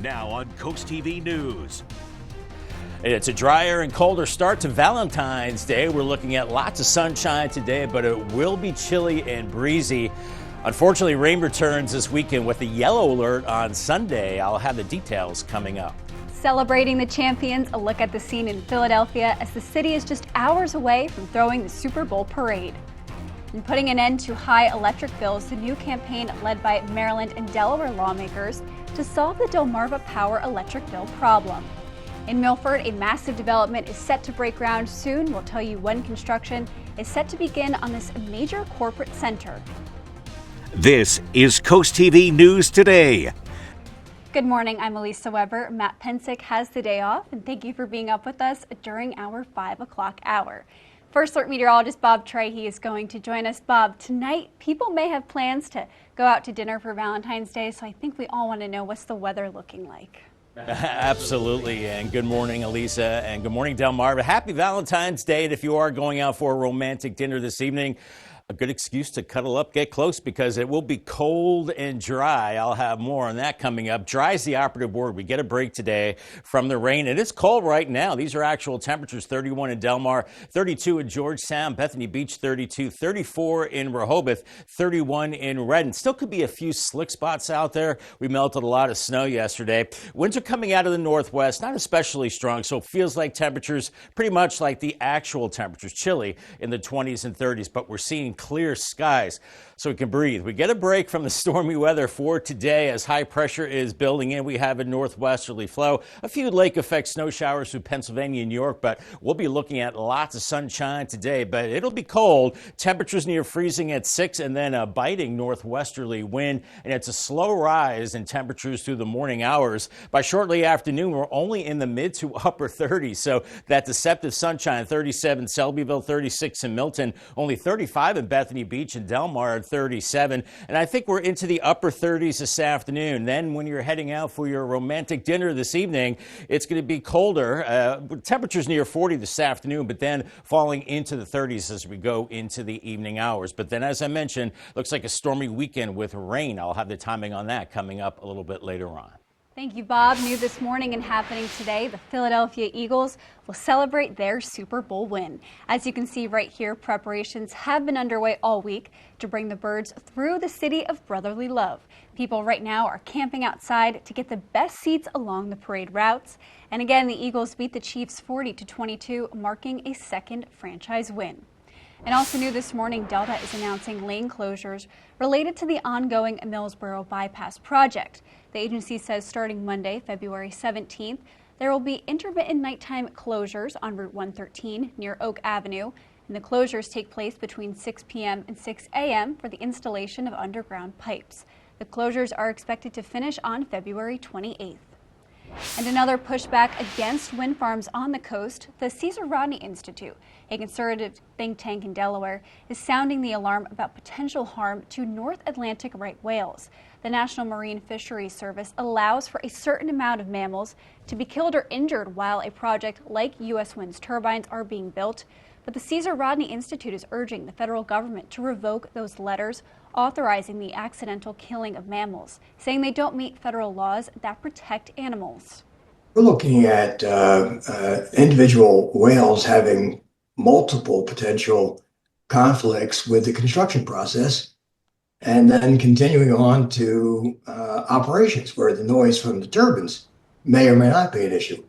Now on CoastTV News. It's a drier and colder start to Valentine's Day. We're looking at lots of sunshine today, but it will be chilly and breezy. Unfortunately, rain returns this weekend with a yellow alert on Sunday. I'll have the details coming up. Celebrating the champions, a look at the scene in Philadelphia as the city is just hours away from throwing the Super Bowl parade. And putting an end to high electric bills, the new campaign led by Maryland and Delaware lawmakers to solve the Delmarva Power electric bill problem. In Milford, a massive development is set to break ground soon. We'll tell you when construction is set to begin on this major corporate center. This is CoastTV News Today. Good morning, I'm Elisa Weber. Matt Pensick has the day off, and thank you for being up with us during our 5 o'clock hour. First Alert meteorologist Bob Trahey is going to join us. Bob, tonight people may have plans to go out to dinner for Valentine's Day, so I think we all want to know what's the weather looking like. Absolutely, and good morning, Elisa, and good morning, Delmarva. Happy Valentine's Day, and if you are going out for a romantic dinner this evening, a good excuse to cuddle up, get close, because it will be cold and dry. I'll have more on that coming up. Dry is the operative word. We get a break today from the rain. It is cold right now. These are actual temperatures: 31 in Delmar, 32 in Georgetown, Bethany Beach 32, 34 in Rehoboth, 31 in Redden. Still could be a few slick spots out there. We melted a lot of snow yesterday. Winds are coming out of the northwest, not especially strong, so it feels like temperatures pretty much like the actual temperatures, chilly in the 20s and 30s, but we're seeing clear skies so we can breathe. We get a break from the stormy weather for today as high pressure is building in. We have a northwesterly flow, a few lake effect snow showers through Pennsylvania and New York, but we'll be looking at lots of sunshine today, but it'll be cold. Temperatures near freezing at 6, and then a biting northwesterly wind, and it's a slow rise in temperatures through the morning hours. By shortly afternoon, we're only in the mid to upper 30s, so that deceptive sunshine. 37 Selbyville, 36 in Milton, only 35 in Bethany Beach and Delmar at 37, and I think we're into the upper 30s this afternoon. Then when you're heading out for your romantic dinner this evening, it's going to be colder. Temperatures near 40 this afternoon, but then falling into the 30s as we go into the evening hours. But then, as I mentioned, looks like a stormy weekend with rain. I'll have the timing on that coming up a little bit later on. Thank you, Bob. New this morning and happening today, the Philadelphia Eagles will celebrate their Super Bowl win. As you can see right here, preparations have been underway all week to bring the birds through the city of brotherly love. People right now are camping outside to get the best seats along the parade routes. And again, the Eagles beat the Chiefs 40-22, marking a second franchise win. And also new this morning, Delta is announcing lane closures related to the ongoing Millsboro Bypass project. The agency says starting Monday, February 17th, there will be intermittent nighttime closures on Route 113 near Oak Avenue, and the closures take place between 6 p.m. and 6 a.m. for the installation of underground pipes. The closures are expected to finish on February 28th. And another pushback against wind farms on the coast, the Cesar Rodney Institute, a conservative think tank in Delaware, is sounding the alarm about potential harm to North Atlantic right whales. The National Marine Fisheries Service allows for a certain amount of mammals to be killed or injured while a project like U.S. wind turbines are being built. But the Cesar Rodney Institute is urging the federal government to revoke those letters authorizing the accidental killing of mammals, saying they don't meet federal laws that protect animals. We're looking at individual whales having multiple potential conflicts with the construction process, and then continuing on to operations where the noise from the turbines may or may not be an issue.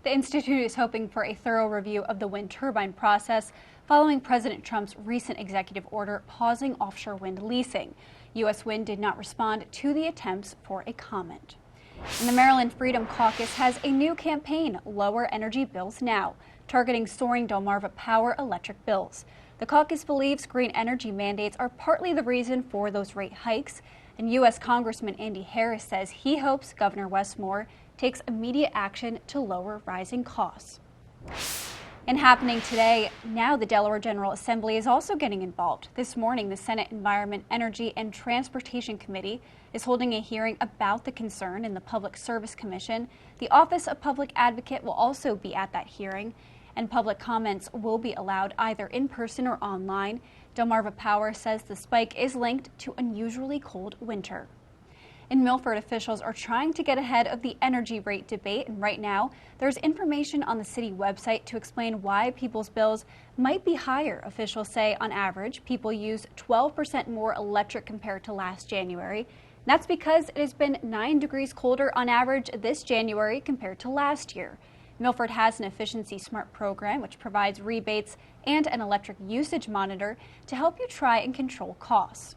The Institute is hoping for a thorough review of the wind turbine process following President Trump's recent executive order pausing offshore wind leasing. U.S. Wind did not respond to the attempts for a comment. And the Maryland Freedom Caucus has a new campaign, Lower Energy Bills Now, targeting soaring Delmarva Power electric bills. The caucus believes green energy mandates are partly the reason for those rate hikes, and U.S. Congressman Andy Harris says he hopes Governor Wes Moore takes immediate action to lower rising costs. And happening today, now the Delaware General Assembly is also getting involved. This morning, the Senate Environment, Energy, and Transportation Committee is holding a hearing about the concern in the Public Service Commission. The Office of Public Advocate will also be at that hearing, and public comments will be allowed either in person or online. Delmarva Power says the spike is linked to unusually cold winter. In Milford, officials are trying to get ahead of the energy rate debate, and right now there's information on the city website to explain why people's bills might be higher. Officials say on average, people use 12% more electric compared to last January. That's because it has been 9 degrees colder on average this January compared to last year. Milford has an Efficiency Smart program which provides rebates and an electric usage monitor to help you try and control costs.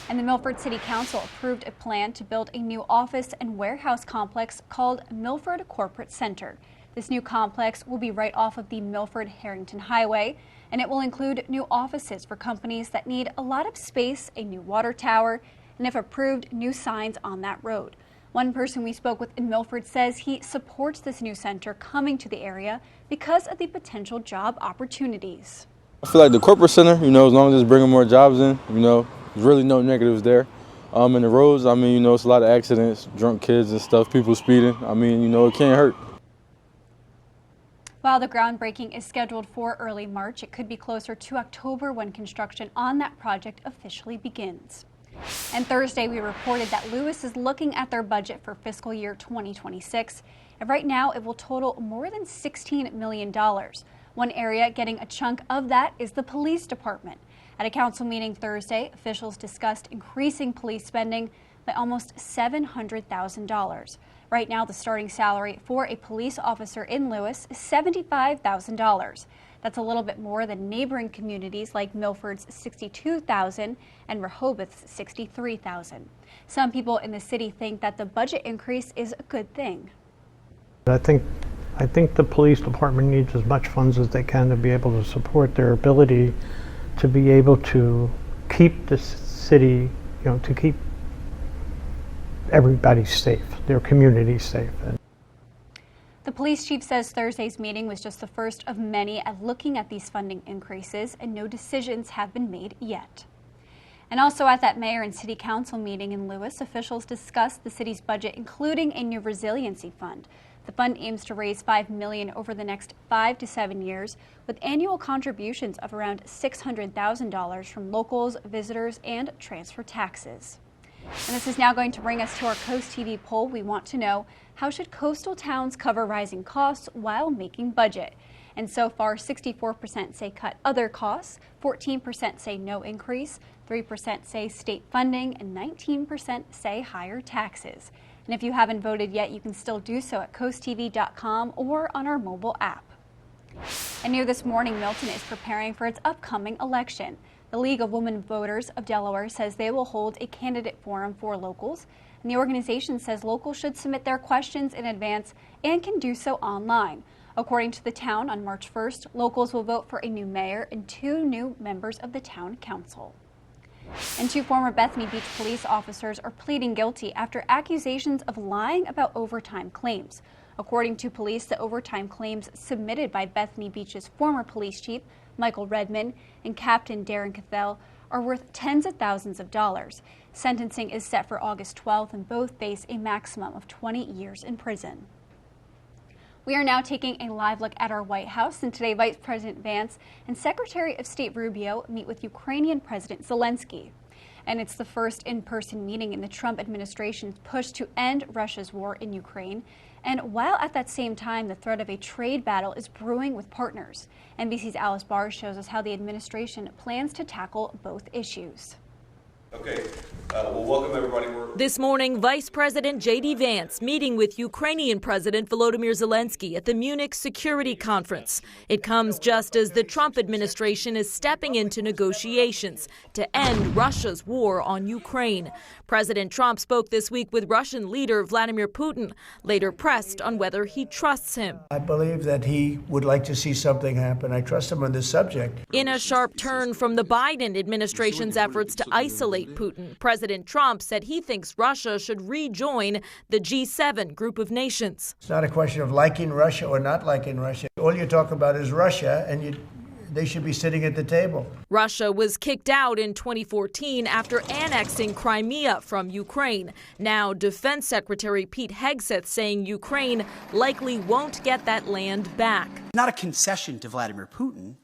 And the Milford City Council approved a plan to build a new office and warehouse complex called Milford Corporate Center. This new complex will be right off of the Milford-Harrington Highway, and it will include new offices for companies that need a lot of space, a new water tower, and if approved, new signs on that road. One person we spoke with in Milford says he supports this new center coming to the area because of the potential job opportunities. I feel like the corporate center, as long as it's bringing more jobs in, there's really no negatives there. In the roads, it's a lot of accidents, drunk kids and stuff, people speeding. It can't hurt. While the groundbreaking is scheduled for early March, it could be closer to October when construction on that project officially begins. And Thursday, we reported that Lewis is looking at their budget for fiscal year 2026. And right now, it will total more than $16 million. One area getting a chunk of that is the police department. At a council meeting Thursday, officials discussed increasing police spending by almost $700,000. Right now, the starting salary for a police officer in Lewis is $75,000. That's a little bit more than neighboring communities like Milford's $62,000 and Rehoboth's $63,000. Some people in the city think that the budget increase is a good thing. I think the police department needs as much funds as they can to be able to support their ability to be able to keep the city, to keep everybody safe, their community safe. The police chief says Thursday's meeting was just the first of many at looking at these funding increases, and no decisions have been made yet. And also at that mayor and city council meeting in Lewis, officials discussed the city's budget, including a new resiliency fund. The fund aims to raise $5 million over the next 5 to 7 years, with annual contributions of around $600,000 from locals, visitors, and transfer taxes. And this is now going to bring us to our CoastTV poll. We want to know, how should coastal towns cover rising costs while making budget? And so far, 64% say cut other costs, 14% say no increase, 3% say state funding, and 19% say higher taxes. And if you haven't voted yet, you can still do so at coasttv.com or on our mobile app. And new this morning, Milton is preparing for its upcoming election. The League of Women Voters of Delaware says they will hold a candidate forum for locals, and the organization says locals should submit their questions in advance and can do so online. According to the town, on March 1st, locals will vote for a new mayor and 2 new members of the town council. And 2 former Bethany Beach police officers are pleading guilty after accusations of lying about overtime claims. According to police, the overtime claims submitted by Bethany Beach's former police chief, Michael Redman, and Captain Darren Cathell are worth tens of thousands of dollars. Sentencing is set for August 12th, and both face a maximum of 20 years in prison. We are now taking a live look at our White House, and today Vice President Vance and Secretary of State Rubio meet with Ukrainian President Zelensky. And it's the first in-person meeting in the Trump administration's push to end Russia's war in Ukraine. And while at that same time, the threat of a trade battle is brewing with partners. NBC's Alice Barr shows us how the administration plans to tackle both issues. Okay, well, welcome everybody. This morning, Vice President J.D. Vance meeting with Ukrainian President Volodymyr Zelensky at the Munich Security Conference. It comes just as the Trump administration is stepping into negotiations to end Russia's war on Ukraine. President Trump spoke this week with Russian leader Vladimir Putin, later pressed on whether he trusts him. I believe that he would like to see something happen. I trust him on this subject. In a sharp turn from the Biden administration's efforts to isolate Putin, President Trump said he thinks Russia should rejoin the G7 group of nations. It's not a question of liking Russia or not liking Russia. All you talk about is Russia, and they should be sitting at the table. Russia was kicked out in 2014 after annexing Crimea from Ukraine. Now, Defense Secretary Pete Hegseth saying Ukraine likely won't get that land back. Not a concession to Vladimir Putin.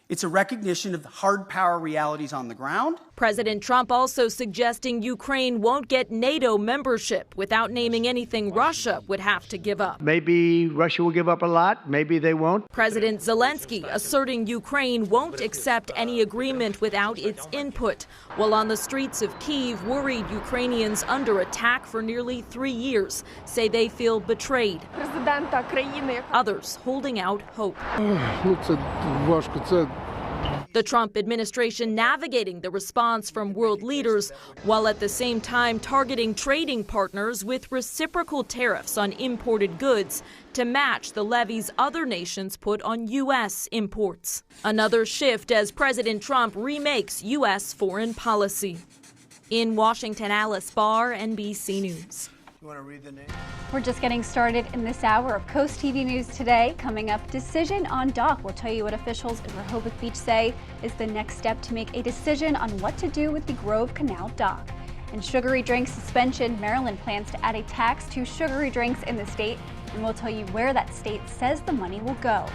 It's a recognition of the hard power realities on the ground. President Trump also suggesting Ukraine won't get NATO membership without naming anything Russia would have to give up. Maybe Russia will give up a lot. Maybe they won't. President Zelensky asserting Ukraine won't accept any agreement without its input, while on the streets of Kyiv, worried Ukrainians under attack for nearly 3 years say they feel betrayed. Others holding out hope. The Trump administration navigating the response from world leaders, while at the same time targeting trading partners with reciprocal tariffs on imported goods to match the levies other nations put on U.S. imports. Another shift as President Trump remakes U.S. foreign policy. In Washington, Alice Barr, NBC News. You want to read the name? We're just getting started in this hour of Coast TV News today. Coming up, decision on dock. We'll tell you what officials in Rehoboth Beach say is the next step to make a decision on what to do with the Grove Canal dock. And sugary drink suspension, Maryland plans to add a tax to sugary drinks in the state, and we'll tell you where that state says the money will go.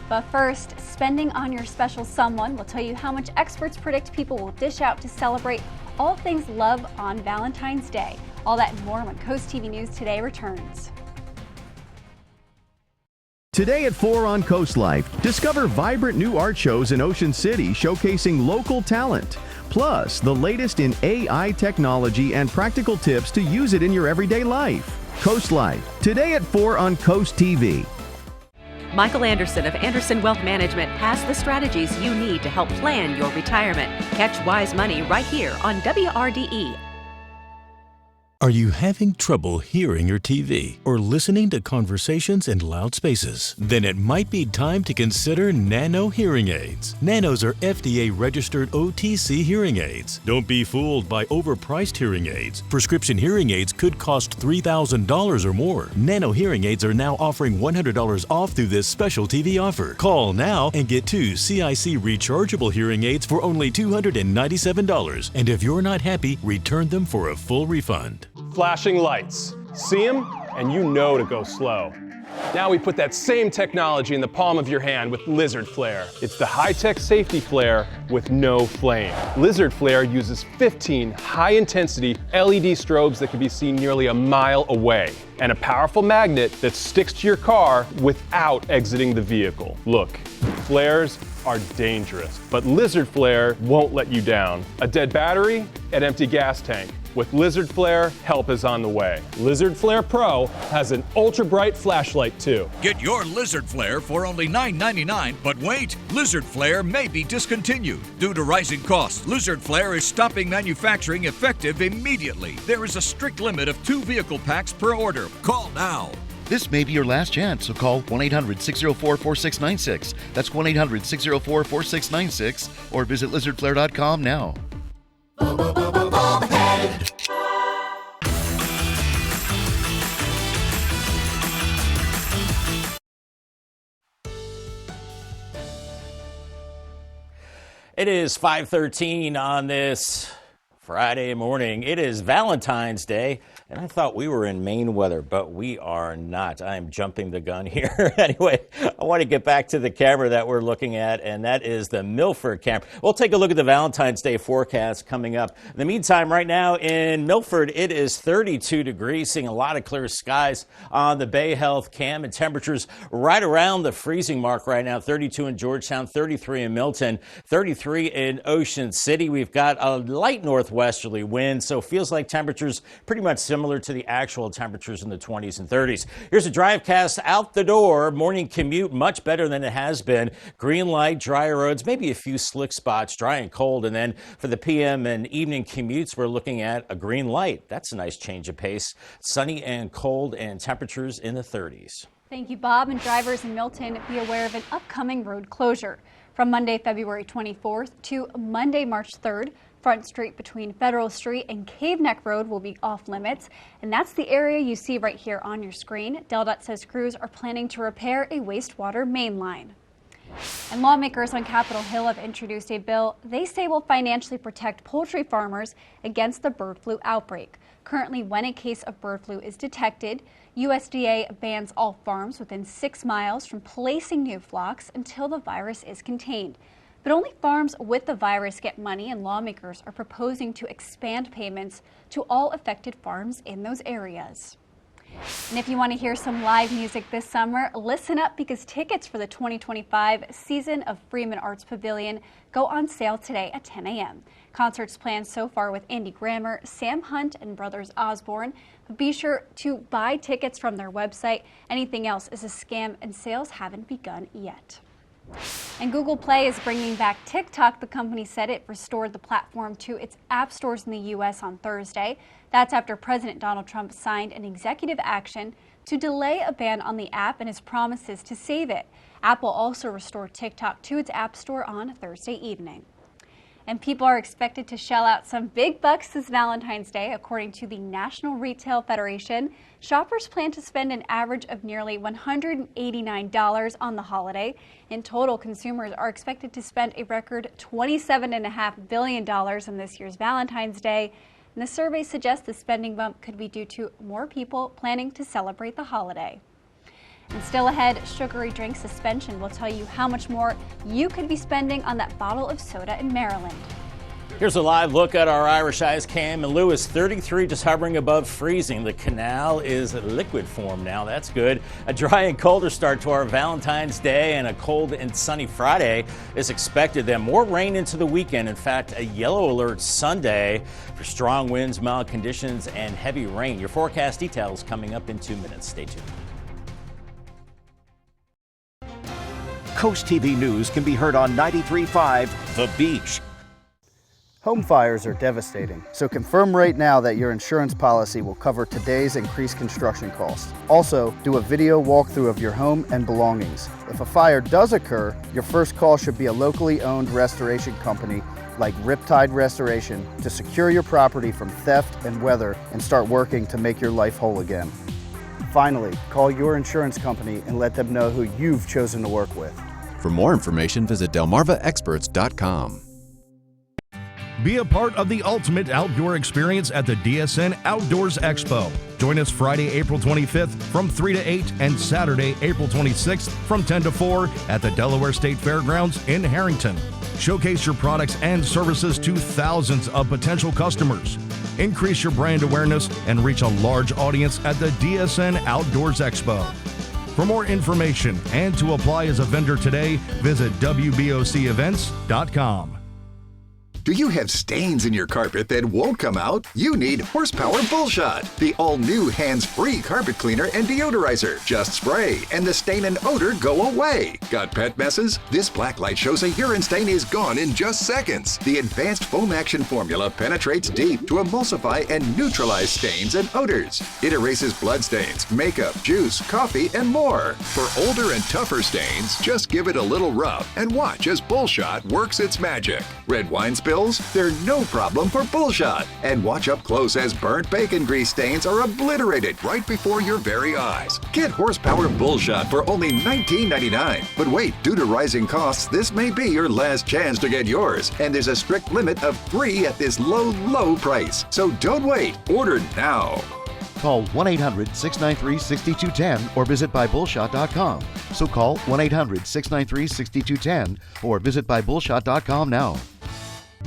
But first, spending on your special someone. We'll tell you how much experts predict people will dish out to celebrate all things love on Valentine's Day. All that and more when Coast TV News Today returns. Today at 4 on Coast Life, discover vibrant new art shows in Ocean City showcasing local talent. Plus, the latest in AI technology and practical tips to use it in your everyday life. Coast Life, today at 4 on Coast TV. Michael Anderson of Anderson Wealth Management has the strategies you need to help plan your retirement. Catch Wise Money right here on WRDE. Are you having trouble hearing your TV or listening to conversations in loud spaces? Then it might be time to consider Nano hearing aids. Nanos are FDA-registered OTC hearing aids. Don't be fooled by overpriced hearing aids. Prescription hearing aids could cost $3,000 or more. Nano hearing aids are now offering $100 off through this special TV offer. Call now and get 2 CIC rechargeable hearing aids for only $297. And if you're not happy, return them for a full refund. Flashing lights. See them, and you know to go slow. Now we put that same technology in the palm of your hand with Lizard Flare. It's the high-tech safety flare with no flame. Lizard Flare uses 15 high-intensity LED strobes that can be seen nearly a mile away, and a powerful magnet that sticks to your car without exiting the vehicle. Look, flares are dangerous, but Lizard Flare won't let you down. A dead battery, an empty gas tank. With Lizard Flare, help is on the way. Lizard Flare Pro has an ultra-bright flashlight too. Get your Lizard Flare for only $9.99, but wait, Lizard Flare may be discontinued. Due to rising costs, Lizard Flare is stopping manufacturing effective immediately. There is a strict limit of 2 vehicle packs per order. Call now. This may be your last chance, so call 1-800-604-4696. That's 1-800-604-4696 or visit lizardflare.com now. It is 5:13 on this Friday morning. It is Valentine's Day, and I thought we were in Maine weather, but we are not. I am jumping the gun here. Anyway, I want to get back to the camera that we're looking at, and that is the Milford camera. We'll take a look at the Valentine's Day forecast coming up. In the meantime, right now in Milford, it is 32 degrees, seeing a lot of clear skies on the Bay Health cam, and temperatures right around the freezing mark right now. 32 in Georgetown, 33 in Milton, 33 in Ocean City. We've got a light northwesterly wind, so it feels like temperatures pretty much similar to the actual temperatures in the 20s and 30s. Here's a drive cast out the door. Morning commute much better than it has been. Green light, drier roads, maybe a few slick spots, dry and cold. And then for the PM and evening commutes, we're looking at a green light. That's a nice change of pace. Sunny and cold and temperatures in the 30s. Thank you, Bob. And drivers in Milton, be aware of an upcoming road closure. From Monday, February 24th to Monday, March 3rd, Front Street between Federal Street and Cave Neck Road will be off limits, and that's the area you see right here on your screen. DelDOT says crews are planning to repair a wastewater main line. And lawmakers on Capitol Hill have introduced a bill they say will financially protect poultry farmers against the bird flu outbreak. Currently, when a case of bird flu is detected, USDA bans all farms within 6 miles from placing new flocks until the virus is contained. But only farms with the virus get money, and lawmakers are proposing to expand payments to all affected farms in those areas. And if you want to hear some live music this summer, listen up, because tickets for the 2025 season of Freeman Arts Pavilion go on sale today at 10 a.m. Concerts planned so far with Andy Grammer, Sam Hunt, and Brothers Osborne. But be sure to buy tickets from their website. Anything else is a scam, and sales haven't begun yet. And Google Play is bringing back TikTok. The company said it restored the platform to its app stores in the U.S. on Thursday. That's after President Donald Trump signed an executive action to delay a ban on the app and his promises to save it. Apple also restored TikTok to its app store on Thursday evening. And people are expected to shell out some big bucks this Valentine's Day. According to the National Retail Federation, shoppers plan to spend an average of nearly $189 on the holiday. In total, consumers are expected to spend a record $27.5 billion in this year's Valentine's Day. And the survey suggests the spending bump could be due to more people planning to celebrate the holiday. And still ahead, sugary drink suspension will tell you how much more you could be spending on that bottle of soda in Maryland. Here's a live look at our Irish Eyes Cam and Lewis. 33, just hovering above freezing. The canal is liquid form now. That's good. A dry and colder start to our Valentine's Day, and a cold and sunny Friday is expected. Then more rain into the weekend. In fact, a yellow alert Sunday for strong winds, mild conditions, and heavy rain. Your forecast details coming up in 2 minutes. Stay tuned. Coast TV News can be heard on 93.5 The Beach. Home fires are devastating, so confirm right now that your insurance policy will cover today's increased construction costs. Also, do a video walkthrough of your home and belongings. If a fire does occur, your first call should be a locally owned restoration company like Riptide Restoration to secure your property from theft and weather and start working to make your life whole again. Finally, call your insurance company and let them know who you've chosen to work with. For more information, visit delmarvaexperts.com. Be a part of the ultimate outdoor experience at the DSN Outdoors Expo. Join us Friday, April 25th from 3 to 8 and Saturday, April 26th from 10 to 4 at the Delaware State Fairgrounds in Harrington. Showcase your products and services to thousands of potential customers. Increase your brand awareness and reach a large audience at the DSN Outdoors Expo. For more information and to apply as a vendor today, visit WBOCEvents.com. Do you have stains in your carpet that won't come out? You need Horsepower Bullshot, the all-new hands-free carpet cleaner and deodorizer. Just spray, and the stain and odor go away. Got pet messes? This black light shows a urine stain is gone in just seconds. The advanced foam action formula penetrates deep to emulsify and neutralize stains and odors. It erases blood stains, makeup, juice, coffee, and more. For older and tougher stains, just give it a little rub and watch as Bullshot works its magic. Red wine spills? They're no problem for Bullshot. And watch up close as burnt bacon grease stains are obliterated right before your very eyes. Get Horsepower Bullshot for only $19.99. But wait, due to rising costs, this may be your last chance to get yours. And there's a strict limit of 3 at this low, low price. So don't wait. Order now. Call 1-800-693-6210 or visit buybullshot.com. So call 1-800-693-6210 or visit buybullshot.com now.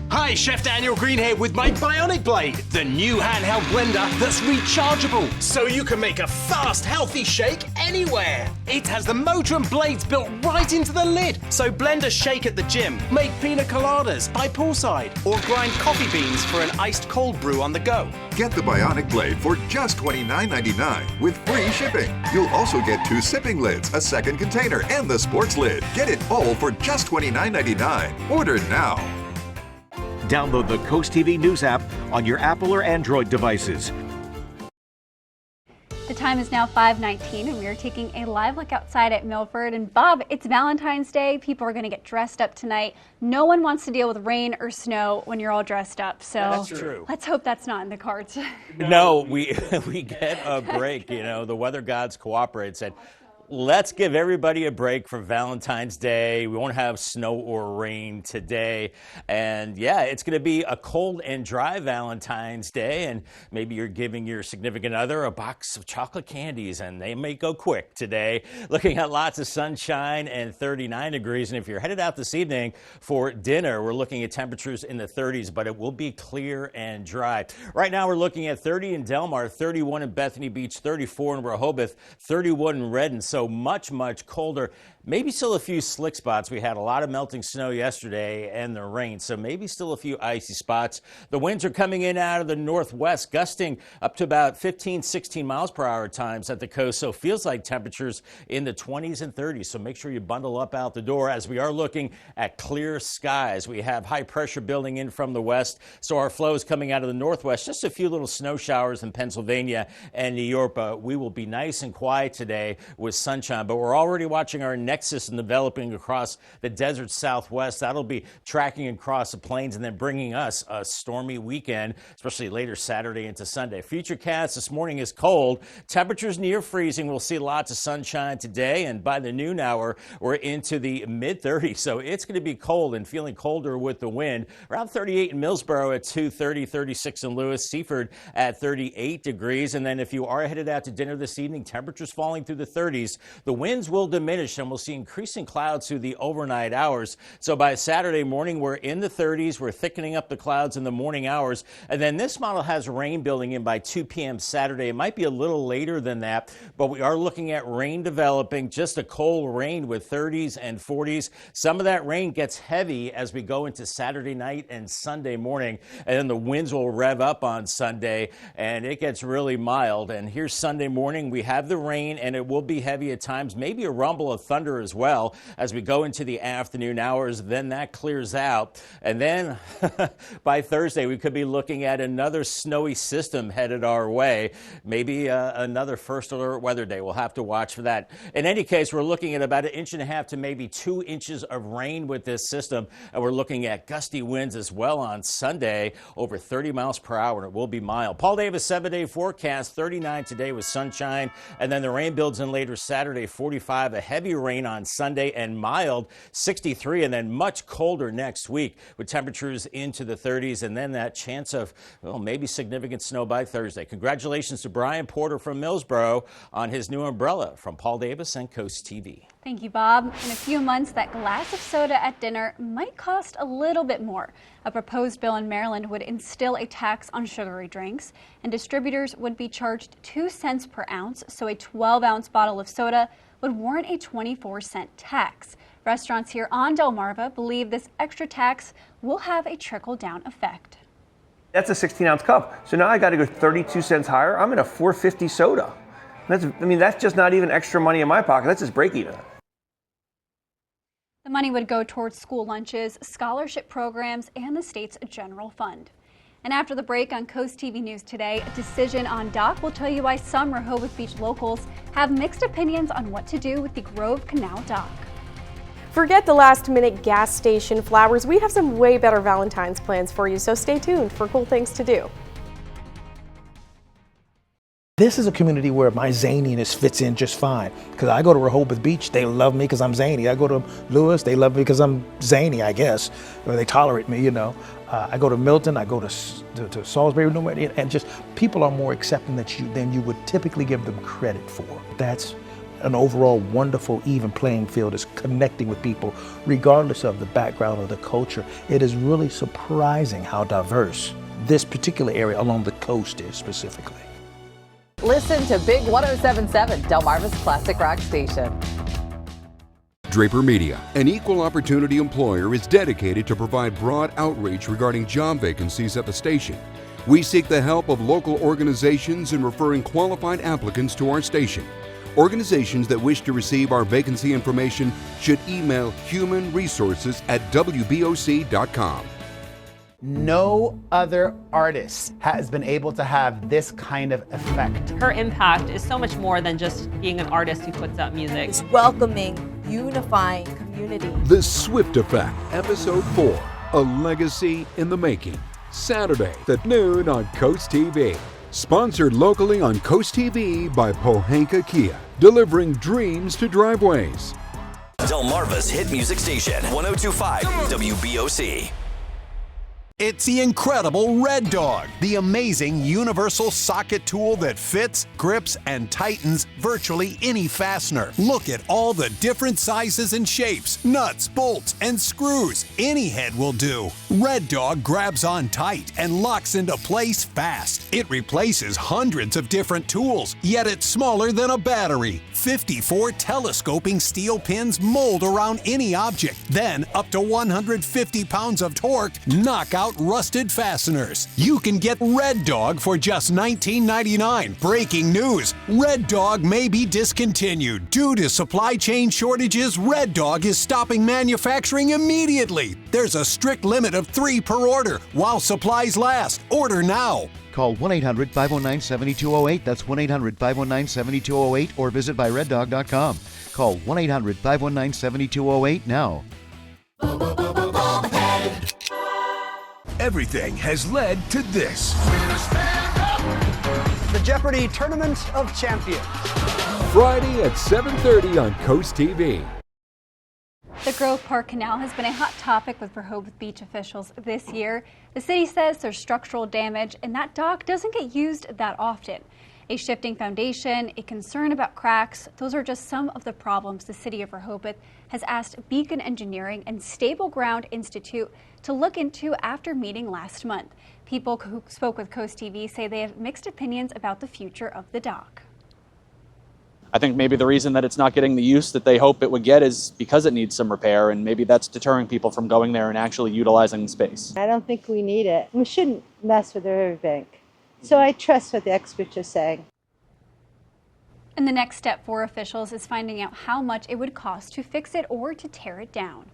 Hi, Chef Daniel Greenhead with my Bionic Blade, the new handheld blender that's rechargeable, so you can make a fast, healthy shake anywhere. It has the motor and blades built right into the lid, so blend a shake at the gym, make pina coladas by poolside, or grind coffee beans for an iced cold brew on the go. Get the Bionic Blade for just $29.99 with free shipping. You'll also get 2 sipping lids, a second container, and the sports lid. Get it all for just $29.99. Order now. Download the Coast TV News app on your Apple or Android devices. The time is now 5:19, and we are taking a live look outside at Milford. And Bob, it's Valentine's Day. People are going to get dressed up tonight. No one wants to deal with rain or snow when you're all dressed up. So That's true. Let's hope that's not in the cards. No, we get a break. You know, the weather gods cooperate. Said, let's give everybody a break for Valentine's Day. We won't have snow or rain today. And yeah, it's going to be a cold and dry Valentine's Day. And maybe you're giving your significant other a box of chocolate candies, and they may go quick today. Looking at lots of sunshine and 39 degrees. And if you're headed out this evening for dinner, we're looking at temperatures in the 30s, but it will be clear and dry. Right now, we're looking at 30 in Delmar, 31 in Bethany Beach, 34 in Rehoboth, 31 in Redden. So much colder. Maybe still a few slick spots. We had a lot of melting snow yesterday and the rain, so maybe still a few icy spots. The winds are coming in out of the northwest, gusting up to about 15, 16 miles per hour at times at the coast, so feels like temperatures in the 20s and 30s. So make sure you bundle up out the door as we are looking at clear skies. We have high pressure building in from the west, so our flow is coming out of the northwest. Just a few little snow showers in Pennsylvania and New York, but we will be nice and quiet today with sunshine. But we're already watching our next system developing across the desert southwest. That'll be tracking across the plains and then bringing us a stormy weekend, especially later Saturday into Sunday. Futurecast this morning is cold. Temperatures near freezing. We'll see lots of sunshine today, and by the noon hour, we're into the mid-30s. So it's going to be cold and feeling colder with the wind. Around 38 in Millsboro at 2:30, 36 in Lewis, Seaford at 38 degrees. And then if you are headed out to dinner this evening, temperatures falling through the 30s. The winds will diminish, and we'll see increasing clouds through the overnight hours. So by Saturday morning, we're in the 30s. We're thickening up the clouds in the morning hours. And then this model has rain building in by 2 p.m. Saturday. It might be a little later than that, but we are looking at rain developing, just a cold rain with 30s and 40s. Some of that rain gets heavy as we go into Saturday night and Sunday morning, and then the winds will rev up on Sunday, and it gets really mild. And here's Sunday morning. We have the rain, and it will be heavy at times, maybe a rumble of thunder as well as we go into the afternoon hours. Then that clears out, and then by Thursday we could be looking at another snowy system headed our way. Maybe another first alert weather day. We'll have to watch for that. In any case, we're looking at about 1.5 inches to maybe 2 inches of rain with this system, and we're looking at gusty winds as well on Sunday, over 30 miles per hour, and it will be mild. Paul Davis 7-day forecast, 39 today with sunshine, and then the rain builds in later Saturday, 45, a heavy rain on Sunday, and mild 63, and then much colder next week with temperatures into the 30s, and then that chance of, well, maybe significant snow by Thursday. Congratulations to Brian Porter from Millsboro on his new umbrella from Paul Davis and Coast TV. Thank you, Bob. In a few months, that glass of soda at dinner might cost a little bit more. A proposed bill in Maryland would instill a tax on sugary drinks, and distributors would be charged 2 cents per ounce, so a 12-ounce bottle of soda would warrant a 24-cent tax. Restaurants here on Delmarva believe this extra tax will have a trickle-down effect. That's a 16-ounce cup. So now I got to go 32 cents higher. I'm in a $4.50 soda. That's just not even extra money in my pocket. That's just break even. The money would go towards school lunches, scholarship programs, and the state's general fund. And after the break on Coast TV News today, a decision on dock will tell you why some Rehoboth Beach locals have mixed opinions on what to do with the Grove Canal dock. Forget the last-minute gas station flowers. We have some way better Valentine's plans for you, so stay tuned for cool things to do. This is a community where my zaniness fits in just fine. Because I go to Rehoboth Beach, they love me because I'm zany. I go to Lewis, they love me because I'm zany, I guess. Or they tolerate me, you know. I go to Milton, I go to Salisbury, and just people are more accepting than you would typically give them credit for. That's an overall wonderful, even playing field, is connecting with people, regardless of the background or the culture. It is really surprising how diverse this particular area along the coast is specifically. Listen to Big 107.7, Delmarva's classic rock station. Draper Media, an equal opportunity employer, is dedicated to provide broad outreach regarding job vacancies at the station. We seek the help of local organizations in referring qualified applicants to our station. Organizations that wish to receive our vacancy information should email humanresources@wboc.com. No other artist has been able to have this kind of effect. Her impact is so much more than just being an artist who puts out music. It's welcoming, unifying community. The Swift Effect, Episode 4, A Legacy in the Making. Saturday at noon on Coast TV. Sponsored locally on Coast TV by Pohanka Kia, delivering dreams to driveways. Delmarva's hit music station, 102.5 WBOC. It's the incredible Red Dog, the amazing universal socket tool that fits, grips, and tightens virtually any fastener. Look at all the different sizes and shapes, nuts, bolts, and screws. Any head will do. Red Dog grabs on tight and locks into place fast. It replaces hundreds of different tools, yet it's smaller than a battery. 54 telescoping steel pins mold around any object. Then, up to 150 pounds of torque knock out rusted fasteners. You can get Red Dog for just $19.99. Breaking news: Red Dog may be discontinued. Due to supply chain shortages, Red Dog is stopping manufacturing immediately. There's a strict limit of 3 per order while supplies last. Order now. Call 1-800-519-7208. That's 1-800-519-7208 or visit byreddog.com. Call 1-800-519-7208 now. Everything has led to this. The Jeopardy Tournament of Champions. Friday at 7:30 on Coast TV. The Grove Park Canal has been a hot topic with Rehoboth Beach officials this year. The city says there's structural damage and that dock doesn't get used that often. A shifting foundation, a concern about cracks, those are just some of the problems the city of Rehoboth has asked Beacon Engineering and Stable Ground Institute to look into after meeting last month. People who spoke with Coast TV say they have mixed opinions about the future of the dock. I think maybe the reason that it's not getting the use that they hope it would get is because it needs some repair, and maybe that's deterring people from going there and actually utilizing the space. I don't think we need it. We shouldn't mess with the riverbank. So I trust what the experts are saying. And the next step for officials is finding out how much it would cost to fix it or to tear it down.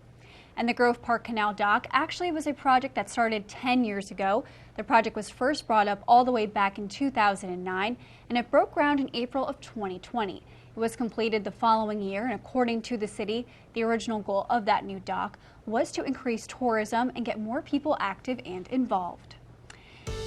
And the Grove Park Canal dock actually was a project that started 10 years ago. The project was first brought up all the way back in 2009, and it broke ground in April of 2020. It was completed the following year, and according to the city, the original goal of that new dock was to increase tourism and get more people active and involved.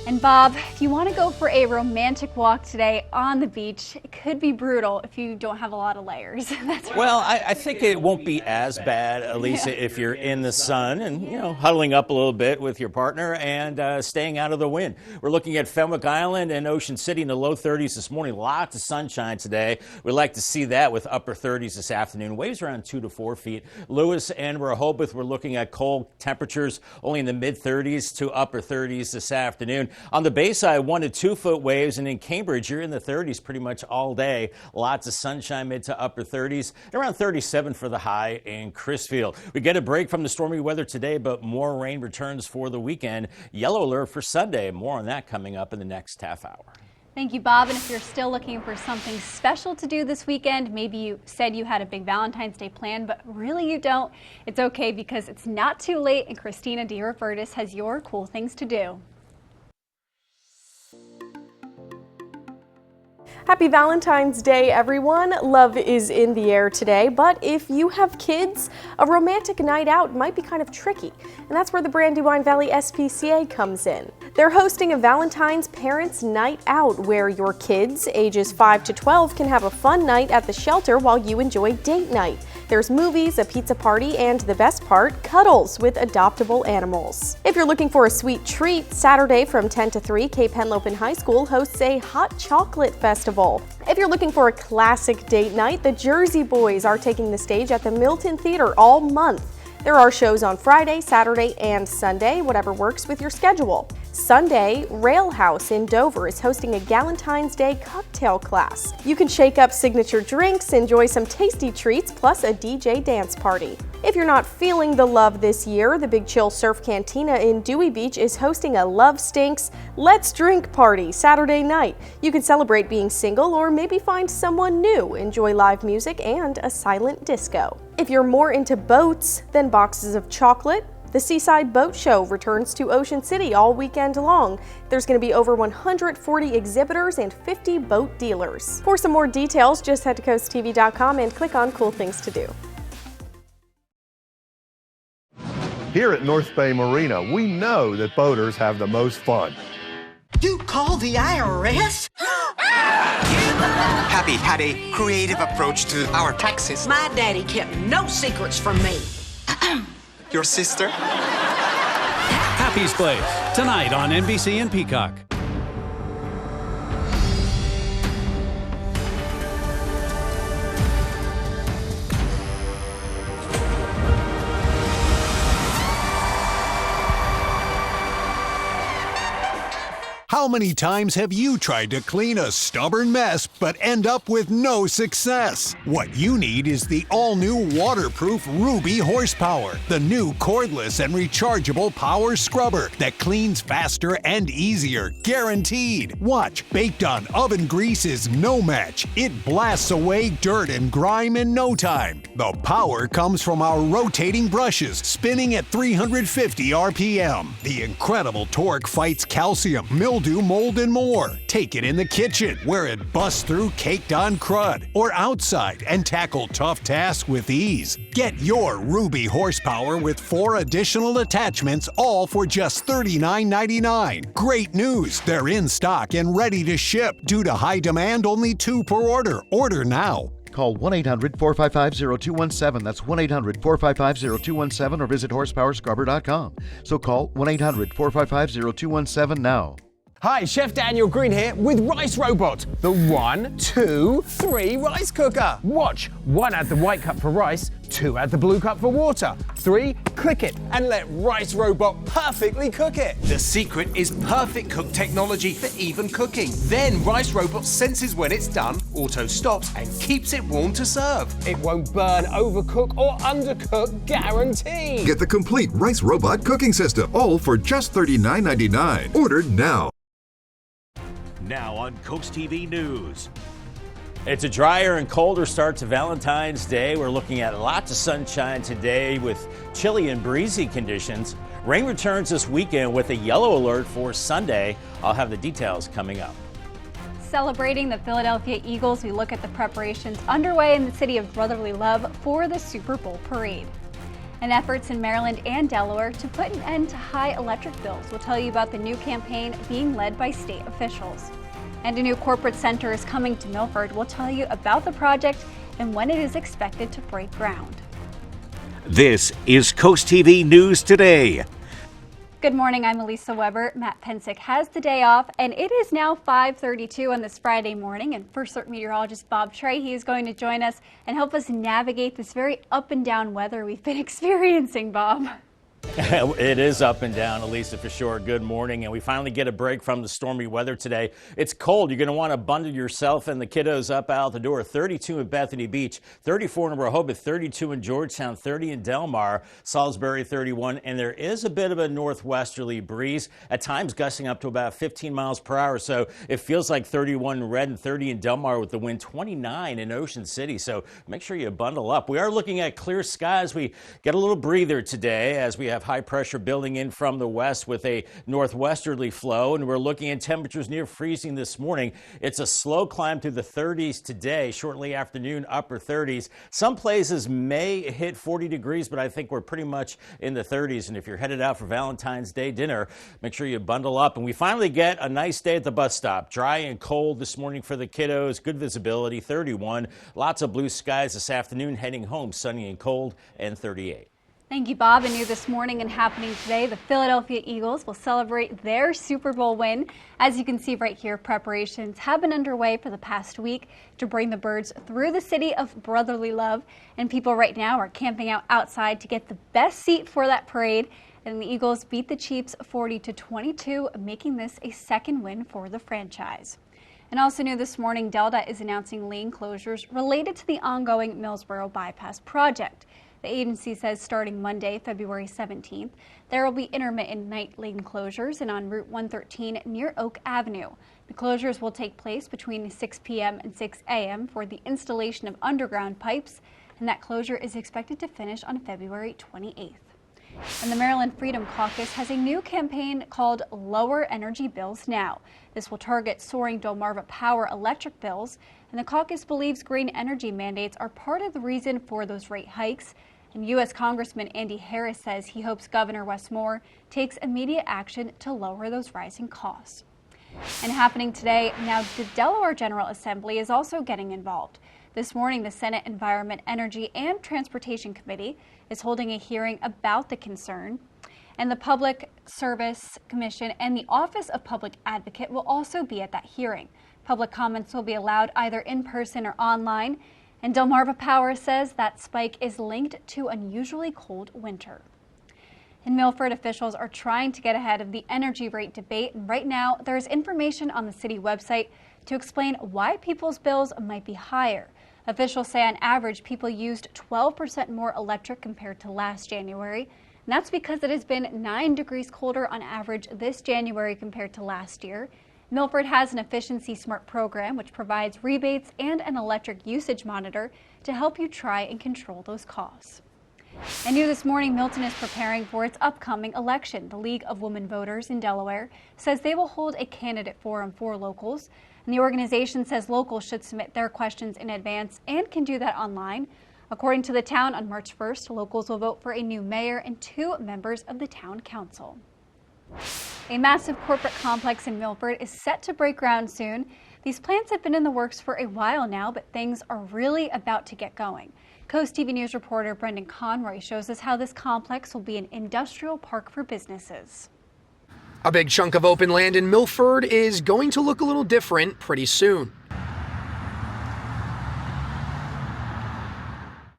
And Bob, if you want to go for a romantic walk today on the beach, it could be brutal if you don't have a lot of layers. That's right. Well, I think it won't be as bad, Elisa, if you're in the sun and, huddling up a little bit with your partner and staying out of the wind. We're looking at Fenwick Island and Ocean City in the low 30s this morning. Lots of sunshine today. We'd like to see that with upper 30s this afternoon. Waves around 2 to 4 feet. Lewis and Rehoboth, we're looking at cold temperatures only in the mid 30s to upper 30s this afternoon. On the Bayside, 1 to 2 foot waves, and in Cambridge, you're in the 30s pretty much all day. Lots of sunshine, mid to upper 30s, and around 37 for the high in Crisfield. We get a break from the stormy weather today, but more rain returns for the weekend. Yellow alert for Sunday. More on that coming up in the next half hour. Thank you, Bob. And if you're still looking for something special to do this weekend, maybe you said you had a big Valentine's Day plan, but really you don't, it's okay because it's not too late, and Christina DeRobertis has your cool things to do. Happy Valentine's Day, everyone. Love is in the air today, but if you have kids, a romantic night out might be kind of tricky, and that's where the Brandywine Valley SPCA comes in. They're hosting a Valentine's Parents Night Out where your kids, ages 5 to 12, can have a fun night at the shelter while you enjoy date night. There's movies, a pizza party, and the best part, cuddles with adoptable animals. If you're looking for a sweet treat, Saturday from 10 to 3, Cape Henlopen High School hosts a hot chocolate festival. If you're looking for a classic date night, the Jersey Boys are taking the stage at the Milton Theater all month. There are shows on Friday, Saturday, and Sunday, whatever works with your schedule. Sunday, Rail House in Dover is hosting a Galentine's Day cocktail class. You can shake up signature drinks, enjoy some tasty treats, plus a DJ dance party. If you're not feeling the love this year, the Big Chill Surf Cantina in Dewey Beach is hosting a Love Stinks Let's Drink party Saturday night. You can celebrate being single or maybe find someone new, enjoy live music, and a silent disco. If you're more into boats than boxes of chocolate, the Seaside Boat Show returns to Ocean City all weekend long. There's going to be over 140 exhibitors and 50 boat dealers. For some more details, just head to CoastTV.com and click on Cool Things to Do. Here at North Bay Marina, we know that boaters have the most fun. You call the IRS? Happy had a creative approach to our taxes. My daddy kept no secrets from me. Your sister? Happy's Place, tonight on NBC and Peacock. How many times have you tried to clean a stubborn mess but end up with no success? What you need is the all-new waterproof Ruby Horsepower, the new cordless and rechargeable power scrubber that cleans faster and easier, guaranteed. Watch, baked on oven grease is no match. It blasts away dirt and grime in no time. The power comes from our rotating brushes, spinning at 350 RPM. The incredible torque fights calcium, mildew, mold, and more. Take it in the kitchen, where it busts through caked-on crud, or outside and tackle tough tasks with ease. Get your Ruby Horsepower with 4 additional attachments, all for just $39.99. Great news! They're in stock and ready to ship. Due to high demand, only 2 per order. Order now. Call 1-800-455-0217. That's 1-800-455-0217 or visit horsepowerscrubber.com. So call 1-800-455-0217 now. Hi, Chef Daniel Green here with Rice Robot, the 1, 2, 3 rice cooker. Watch, 1 add the white cup for rice, 2 add the blue cup for water, 3 click it and let Rice Robot perfectly cook it. The secret is perfect cook technology for even cooking. Then Rice Robot senses when it's done, auto stops and keeps it warm to serve. It won't burn, overcook or undercook, guaranteed. Get the complete Rice Robot cooking system, all for just $39.99. Order now. Now on CoastTV News. It's a drier and colder start to Valentine's Day. We're looking at lots of sunshine today with chilly and breezy conditions. Rain returns this weekend with a yellow alert for Sunday. I'll have the details coming up. Celebrating the Philadelphia Eagles, we look at the preparations underway in the city of brotherly love for the Super Bowl parade. And efforts in Maryland and Delaware to put an end to high electric bills. We'll tell you about the new campaign being led by state officials. And a new corporate center is coming to Milford. We'll tell you about the project and when it is expected to break ground. This is CoastTV News Today. Good morning, I'm Elisa Weber. Matt Pensick has the day off, and it is now 5:32 on this Friday morning, and First Alert meteorologist Bob Trahey is going to join us and help us navigate this very up and down weather we've been experiencing, Bob. It is up and down, Elisa, for sure. Good morning, and we finally get a break from the stormy weather today. It's cold. You're going to want to bundle yourself and the kiddos up out the door. 32 in Bethany Beach, 34 in Rehoboth, 32 in Georgetown, 30 in Delmar, Salisbury 31, and there is a bit of a northwesterly breeze, at times gusting up to about 15 miles per hour. So it feels like 31 in Red and 30 in Delmar with the wind, 29 in Ocean City. So make sure you bundle up. We are looking at clear skies. We get a little breather today as we have high pressure building in from the west with a northwesterly flow, and we're looking at temperatures near freezing this morning. It's a slow climb through the 30s today, shortly afternoon, upper 30s. Some places may hit 40 degrees, but I think we're pretty much in the 30s. And if you're headed out for Valentine's Day dinner, make sure you bundle up. And we finally get a nice day at the bus stop. Dry and cold this morning for the kiddos. Good visibility, 31. Lots of blue skies this afternoon. Heading home, sunny and cold, and 38. Thank you, Bob. And new this morning and happening today, the Philadelphia Eagles will celebrate their Super Bowl win. As you can see right here, preparations have been underway for the past week to bring the birds through the city of brotherly love. And people right now are camping out outside to get the best seat for that parade. And the Eagles beat the Chiefs 40-22, making this a second win for the franchise. And also new this morning, Delta is announcing lane closures related to the ongoing Millsboro Bypass project. The agency says starting Monday, February 17th, there will be intermittent night lane closures and on Route 113 near Oak Avenue. The closures will take place between 6 p.m. and 6 a.m. for the installation of underground pipes, and that closure is expected to finish on February 28th. And the Maryland Freedom Caucus has a new campaign called Lower Energy Bills Now. This will target soaring Delmarva Power electric bills, and the caucus believes green energy mandates are part of the reason for those rate hikes. And U.S. Congressman Andy Harris says he hopes Governor Wes Moore takes immediate action to lower those rising costs. And happening today, now the Delaware General Assembly is also getting involved. This morning, the Senate Environment, Energy, and Transportation Committee is holding a hearing about the concern. And the Public Service Commission and the Office of Public Advocate will also be at that hearing. Public comments will be allowed either in person or online. And Delmarva Power says that spike is linked to unusually cold winter. In Milford, officials are trying to get ahead of the energy rate debate. And right now, there is information on the city website to explain why people's bills might be higher. Officials say on average, people used 12% more electric compared to last January. And that's because it has been 9 degrees colder on average this January compared to last year. Milford has an Efficiency Smart program which provides rebates and an electric usage monitor to help you try and control those costs. And new this morning, Milton is preparing for its upcoming election. The League of Women Voters in Delaware says they will hold a candidate forum for locals. And the organization says locals should submit their questions in advance and can do that online. According to the town, on March 1st, locals will vote for a new mayor and 2 members of the town council. A massive corporate complex in Milford is set to break ground soon. These plans have been in the works for a while now, but things are really about to get going. CoastTV News reporter Brendan Conroy shows us how this complex will be an industrial park for businesses. A big chunk of open land in Milford is going to look a little different pretty soon.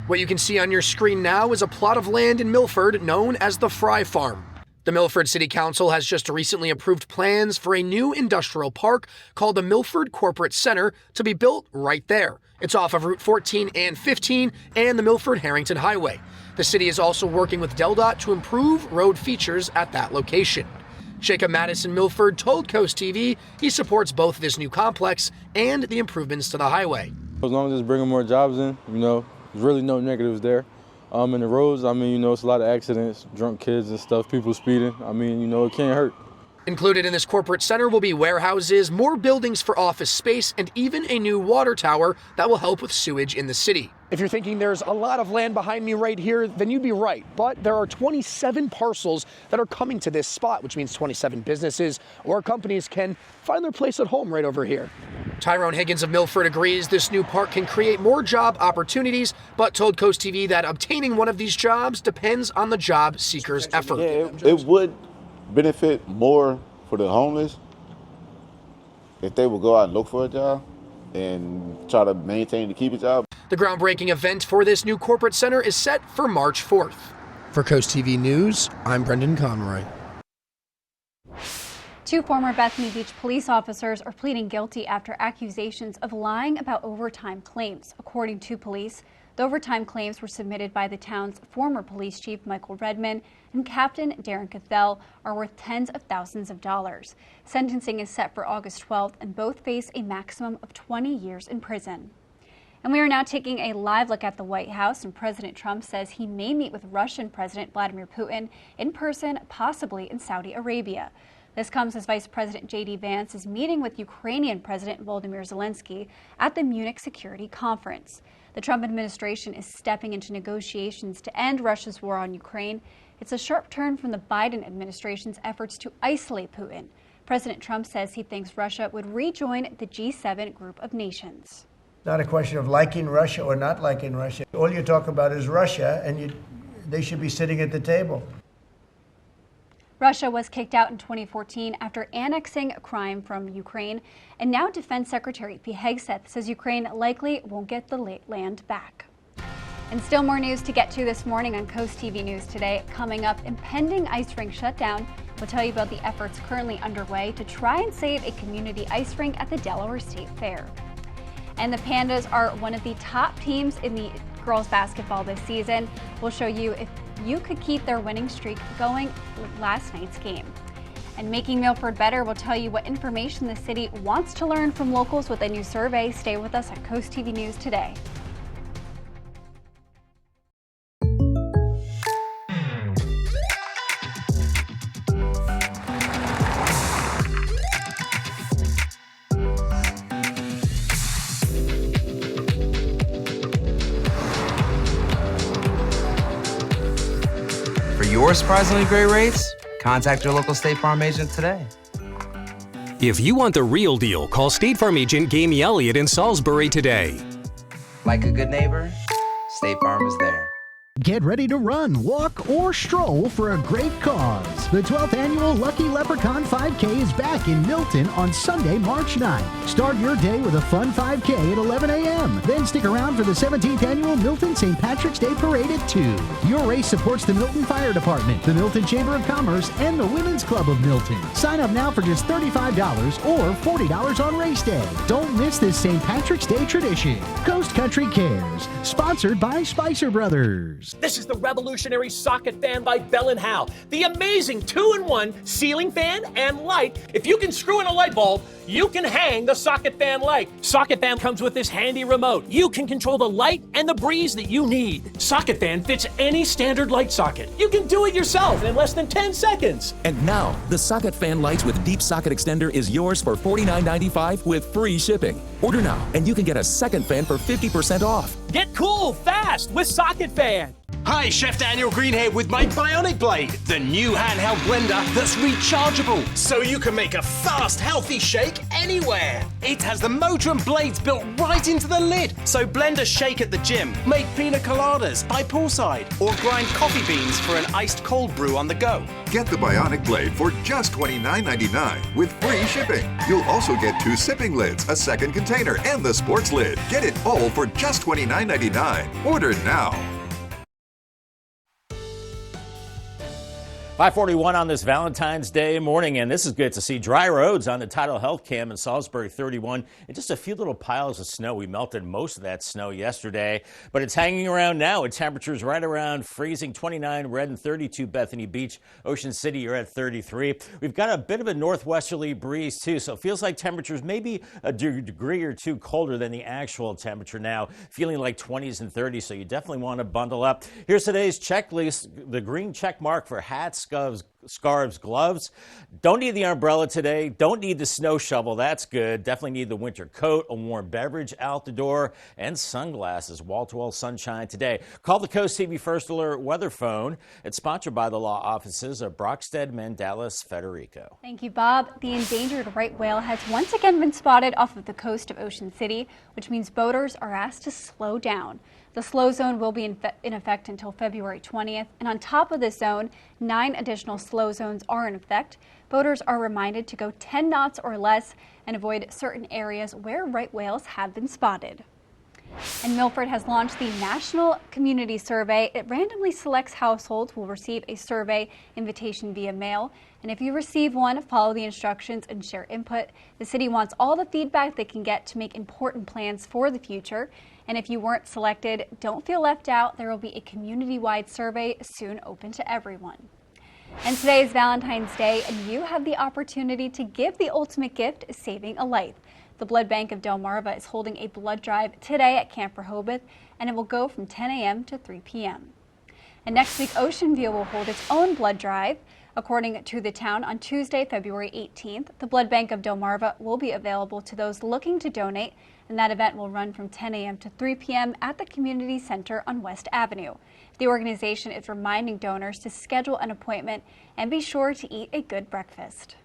What you can see on your screen now is a plot of land in Milford known as the Fry Farm. The Milford City Council has just recently approved plans for a new industrial park called the Milford Corporate Center to be built right there. It's off of Route 14 and 15 and the Milford-Harrington Highway. The city is also working with DelDOT to improve road features at that location. Jacob Madison Milford told Coast TV he supports both this new complex and the improvements to the highway. As long as it's bringing more jobs in, there's really no negatives there. In the roads, it's a lot of accidents, drunk kids and stuff, people speeding. It can't hurt. Included in this corporate center will be warehouses, more buildings for office space, and even a new water tower that will help with sewage in the city. If you're thinking there's a lot of land behind me right here, then you'd be right. But there are 27 parcels that are coming to this spot, which means 27 businesses or companies can find their place at home right over here. Tyrone Higgins of Milford agrees this new park can create more job opportunities, but told Coast TV that obtaining one of these jobs depends on the job seeker's effort. Yeah, it would benefit more for the homeless if they would go out and look for a job and try to maintain to keep a job. The groundbreaking event for this new corporate center is set for March 4th. For Coast TV News, I'm Brendan Conroy. 2 former Bethany Beach police officers are pleading guilty after accusations of lying about overtime claims. According to police, the overtime claims were submitted by the town's former police chief, Michael Redman, and Captain Darren Cathell are worth tens of thousands of dollars. Sentencing is set for August 12th, and both face a maximum of 20 years in prison. And we are now taking a live look at the White House, and President Trump says he may meet with Russian President Vladimir Putin in person, possibly in Saudi Arabia. This comes as Vice President J.D. Vance is meeting with Ukrainian President Volodymyr Zelensky at the Munich Security Conference. The Trump administration is stepping into negotiations to end Russia's war on Ukraine. It's a sharp turn from the Biden administration's efforts to isolate Putin. President Trump says he thinks Russia would rejoin the G7 group of nations. Not a question of liking Russia or not liking Russia. All you talk about is Russia, and they should be sitting at the table. Russia was kicked out in 2014 after annexing Crimea from Ukraine, and now Defense Secretary Pete Hegseth says Ukraine likely won't get the land back. And still more news to get to this morning on Coast TV News Today. Coming up, impending ice rink shutdown. We'll tell you about the efforts currently underway to try and save a community ice rink at the Delaware State Fair. And the Pandas are one of the top teams in the girls basketball this season. We'll show you if you could keep their winning streak going with last night's game. And making Milford better, we'll tell you what information the city wants to learn from locals with a new survey. Stay with us on Coast TV News Today. For your surprisingly great rates, contact your local State Farm agent today. If you want the real deal, call State Farm agent Gamey Elliott in Salisbury today. Like a good neighbor, State Farm is there. Get ready to run, walk, or stroll for a great cause. The 12th annual Lucky Leprechaun 5K is back in Milton on Sunday, March 9th. Start your day with a fun 5K at 11 a.m. Then stick around for the 17th annual Milton St. Patrick's Day Parade at 2. Your race supports the Milton Fire Department, the Milton Chamber of Commerce, and the Women's Club of Milton. Sign up now for just $35 or $40 on race day. Don't miss this St. Patrick's Day tradition. Coast Country Cares, sponsored by Spicer Brothers. This is the revolutionary socket fan by Bell & Howell. The amazing 2-in-1 ceiling fan and light. If you can screw in a light bulb, you can hang the socket fan light. Socket fan comes with this handy remote. You can control the light and the breeze that you need. Socket fan fits any standard light socket. You can do it yourself in less than 10 seconds. And now, the socket fan lights with deep socket extender is yours for $49.95 with free shipping. Order now, and you can get a second fan for 50% off. Get cool fast with Socket Fan. Hi, Chef Daniel Greenhead with my Bionic Blade, the new handheld blender that's rechargeable, so you can make a fast, healthy shake anywhere. It has the motor and blades built right into the lid, so blend a shake at the gym, make pina coladas by poolside, or grind coffee beans for an iced cold brew on the go. Get the Bionic Blade for just $29.99 with free shipping. You'll also get 2 sipping lids, a second container, and the sports lid. Get it all for just $29.99. Order now. 5:41 on this Valentine's Day morning, and this is good to see. Dry roads on the Tidal Health Cam in Salisbury 31, and just a few little piles of snow. We melted most of that snow yesterday, but it's hanging around now with temperatures right around freezing. 29 Red and 32 Bethany Beach. Ocean City, you're at 33. We've got a bit of a northwesterly breeze too, so it feels like temperatures maybe a degree or two colder than the actual temperature now, feeling like 20s and 30s, so you definitely want to bundle up. Here's today's checklist. The green check mark for hats, scarves, gloves. Don't need the umbrella today. Don't need the snow shovel. That's good. Definitely need the winter coat, a warm beverage out the door, and sunglasses. Wall-to-wall sunshine today. Call the Coast TV First Alert weather phone. It's sponsored by the law offices of Brockstead, Mandalis, Federico. Thank you, Bob. The endangered right whale has once again been spotted off of the coast of Ocean City, which means boaters are asked to slow down. The slow zone will be in effect until February 20th, and on top of this zone, 9 additional slow zones are in effect. Boaters are reminded to go 10 knots or less and avoid certain areas where right whales have been spotted. And Milford has launched the National Community Survey. It randomly selects households who will receive a survey invitation via mail. And if you receive one, follow the instructions and share input. The city wants all the feedback they can get to make important plans for the future. And if you weren't selected, don't feel left out. There will be a community-wide survey soon open to everyone. And today is Valentine's Day, and you have the opportunity to give the ultimate gift, saving a life. The Blood Bank of Delmarva is holding a blood drive today at Camp Rehoboth, and it will go from 10 a.m. to 3 p.m. And next week, Ocean View will hold its own blood drive. According to the town, on Tuesday, February 18th, the Blood Bank of Delmarva will be available to those looking to donate, and that event will run from 10 a.m. to 3 p.m. at the Community Center on West Avenue. The organization is reminding donors to schedule an appointment and be sure to eat a good breakfast.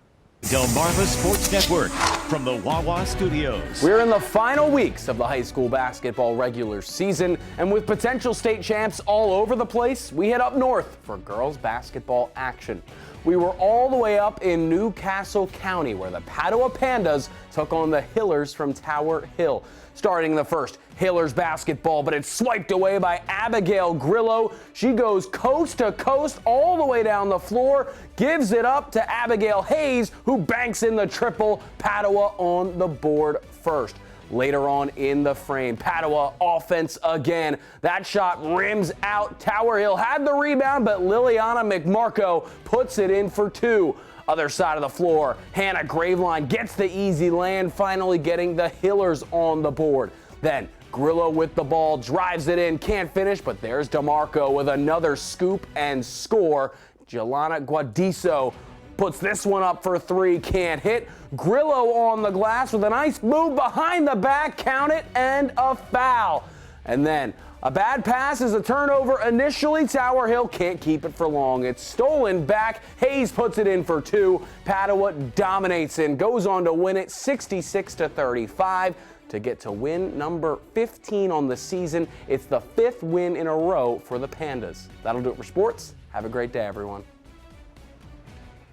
Delmarva Sports Network from the Wawa Studios. We're in the final weeks of the high school basketball regular season, and with potential state champs all over the place, we head up north for girls basketball action. We were all the way up in New Castle County, where the Padua Pandas took on the Hillers from Tower Hill. Starting the first, Hillers basketball, but it's swiped away by Abigail Grillo. She goes coast to coast all the way down the floor, gives it up to Abigail Hayes, who banks in the triple. Padua on the board first. Later on in the frame, Padua offense again. That shot rims out. Tower Hill had the rebound, but Liliana McMarco puts it in for 2. Other side of the floor, Hannah Graveline gets the easy land, finally getting the Hillers on the board. Then Grillo with the ball, drives it in, can't finish, but there's DeMarco with another scoop and score. Jelana Guadiso puts this one up for 3, can't hit. Grillo on the glass with a nice move behind the back, count it, and a foul. And then a bad pass is a turnover initially. Tower Hill can't keep it for long. It's stolen back. Hayes puts it in for 2. Padua dominates and goes on to win it 66-35 to get to win number 15 on the season. It's the 5th win in a row for the Pandas. That'll do it for sports. Have a great day, everyone.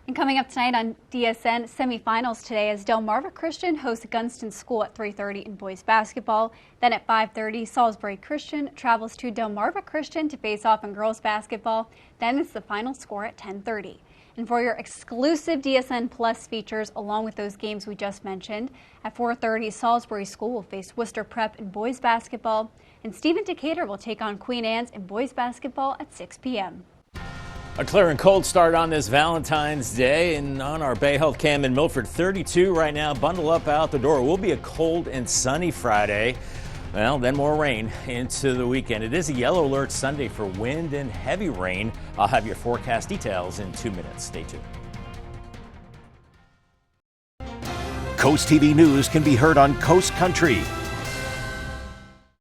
And coming up tonight on DSN semifinals today as Delmarva Christian hosts Gunston School at 3:30 in boys basketball. Then at 5:30, Salisbury Christian travels to Delmarva Christian to face off in girls basketball. Then it's the final score at 10:30. And for your exclusive DSN Plus features, along with those games we just mentioned, at 4:30, Salisbury School will face Worcester Prep in boys basketball, and Stephen Decatur will take on Queen Anne's in boys basketball at 6 p.m. A clear and cold start on this Valentine's Day, and on our Bay Health Cam in Milford, 32 right now. Bundle up out the door. It will be a cold and sunny Friday. Well, then more rain into the weekend. It is a yellow alert Sunday for wind and heavy rain. I'll have your forecast details in 2 minutes. Stay tuned. Coast TV News can be heard on Coast Country.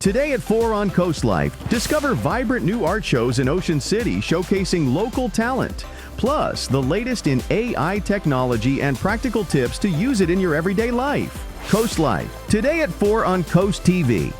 Today at 4 on Coast Life, discover vibrant new art shows in Ocean City showcasing local talent. Plus, the latest in AI technology and practical tips to use it in your everyday life. Coast Life, today at 4 on Coast TV.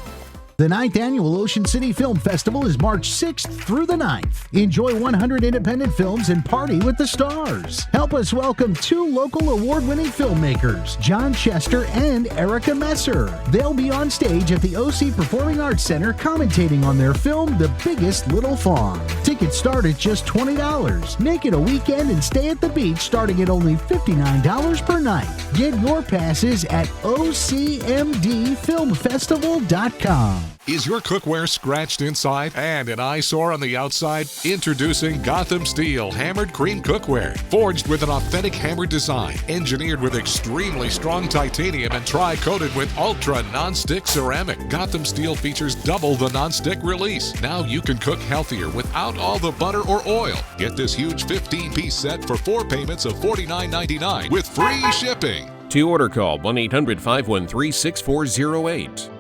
The 9th Annual Ocean City Film Festival is March 6th through the 9th. Enjoy 100 independent films and party with the stars. Help us welcome 2 local award-winning filmmakers, John Chester and Erica Messer. They'll be on stage at the OC Performing Arts Center commentating on their film, The Biggest Little Fawn. Tickets start at just $20. Make it a weekend and stay at the beach starting at only $59 per night. Get your passes at OCMDFilmFestival.com. Is your cookware scratched inside and an eyesore on the outside? Introducing Gotham Steel Hammered Cream Cookware. Forged with an authentic hammered design, engineered with extremely strong titanium and tri-coated with ultra non-stick ceramic. Gotham Steel features double the non-stick release. Now you can cook healthier without all the butter or oil. Get this huge 15-piece set for 4 payments of $49.99 with free shipping. To order, call 1-800-513-6408.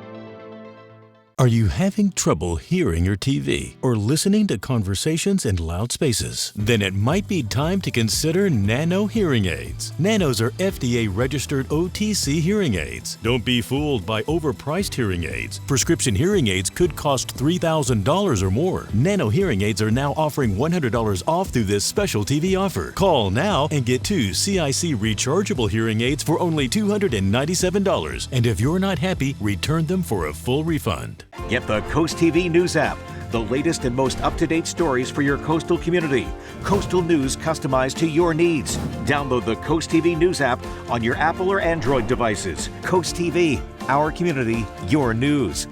Are you having trouble hearing your TV or listening to conversations in loud spaces? Then it might be time to consider Nano hearing aids. Nanos are FDA-registered OTC hearing aids. Don't be fooled by overpriced hearing aids. Prescription hearing aids could cost $3,000 or more. Nano hearing aids are now offering $100 off through this special TV offer. Call now and get 2 CIC rechargeable hearing aids for only $297. And if you're not happy, return them for a full refund. Get the Coast TV News app, the latest and most up-to-date stories for your coastal community. Coastal news customized to your needs. Download the Coast TV News app on your Apple or Android devices. Coast TV, our community, your news.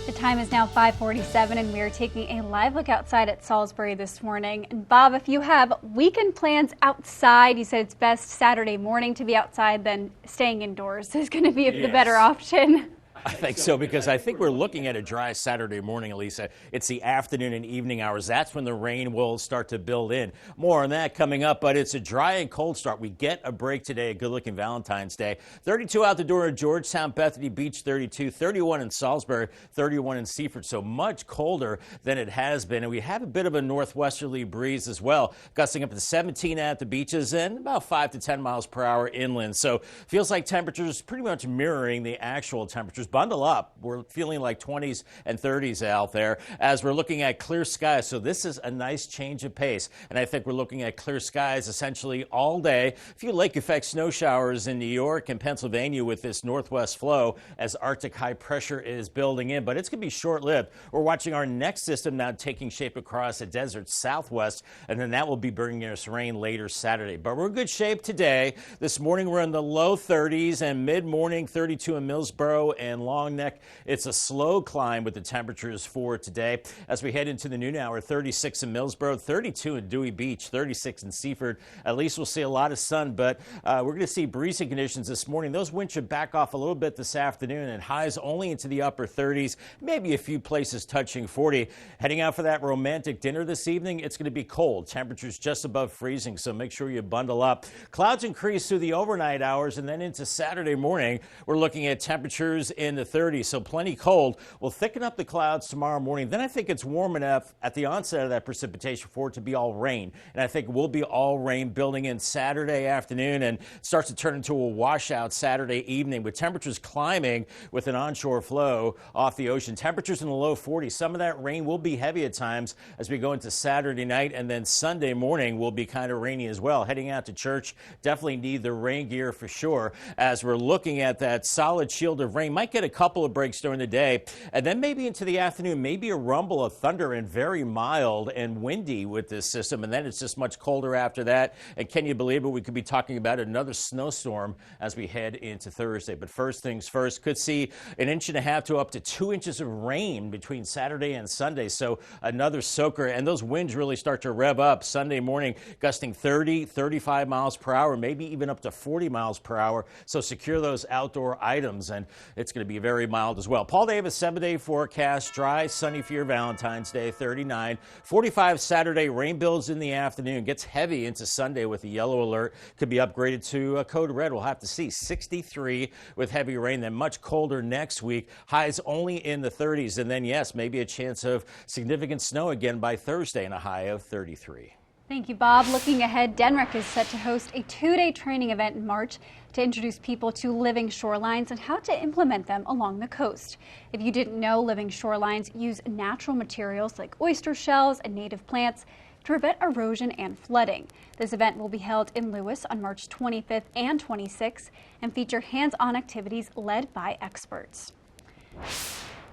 The time is now 5:47 and we are taking a live look outside at Salisbury this morning. And Bob, if you have weekend plans outside, you said it's best Saturday morning to be outside than staying indoors is going to be the better option. I think so, because I think we're looking at a dry Saturday morning, Elisa. It's the afternoon and evening hours. That's when the rain will start to build in. More on that coming up, but it's a dry and cold start. We get a break today, a good-looking Valentine's Day. 32 out the door in Georgetown, Bethany Beach 32, 31 in Salisbury, 31 in Seaford, so much colder than it has been. And we have a bit of a northwesterly breeze as well, gusting up to 17 at the beaches and about 5 to 10 miles per hour inland. So feels like temperatures pretty much mirroring the actual temperatures. Bundle up. We're feeling like 20s and 30s out there as we're looking at clear skies. So this is a nice change of pace. And I think we're looking at clear skies essentially all day. A few lake effect snow showers in New York and Pennsylvania with this northwest flow as Arctic high pressure is building in. But it's going to be short-lived. We're watching our next system now taking shape across the desert southwest. And then that will be bringing us rain later Saturday. But we're in good shape today. This morning we're in the low 30s and mid-morning 32 in Millsboro and Long Neck. It's a slow climb with the temperatures for today. As we head into the noon hour, 36 in Millsboro, 32 in Dewey Beach, 36 in Seaford. At least we'll see a lot of sun, but we're going to see breezy conditions this morning. Those winds should back off a little bit this afternoon and highs only into the upper 30s, maybe a few places touching 40. Heading out for that romantic dinner this evening, it's going to be cold. Temperatures just above freezing, so make sure you bundle up. Clouds increase through the overnight hours, and then into Saturday morning, we're looking at temperatures in in the 30s, so plenty cold. We'll thicken up the clouds tomorrow morning. Then I think it's warm enough at the onset of that precipitation for it to be all rain. And I think it will be all rain building in Saturday afternoon and starts to turn into a washout Saturday evening with temperatures climbing with an onshore flow off the ocean. Temperatures in the low 40s. Some of that rain will be heavy at times as we go into Saturday night, and then Sunday morning will be kind of rainy as well. Heading out to church, definitely need the rain gear for sure as we're looking at that solid shield of rain. Might get a couple of breaks during the day, and then maybe into the afternoon, maybe a rumble of thunder and very mild and windy with this system, and then it's just much colder after that. And can you believe it? We could be talking about another snowstorm as we head into Thursday. But first things first, could see 1.5 inches to up to 2 inches of rain between Saturday and Sunday. So another soaker, and those winds really start to rev up Sunday morning, gusting 30, 35 miles per hour, maybe even up to 40 miles per hour. So secure those outdoor items, and it's going to be very mild as well. Paul Davis, 7-day forecast, dry, sunny for your Valentine's Day, 39. 45 Saturday, rain builds in the afternoon, gets heavy into Sunday with a yellow alert. Could be upgraded to a code red. We'll have to see. 63 with heavy rain, then much colder next week. Highs only in the 30s, and then yes, maybe a chance of significant snow again by Thursday and a high of 33. Thank you, Bob. Looking ahead, Denmark is set to host a 2-day training event in March to introduce people to living shorelines and how to implement them along the coast. If you didn't know, living shorelines use natural materials like oyster shells and native plants to prevent erosion and flooding. This event will be held in Lewis on March 25th and 26th and feature hands-on activities led by experts.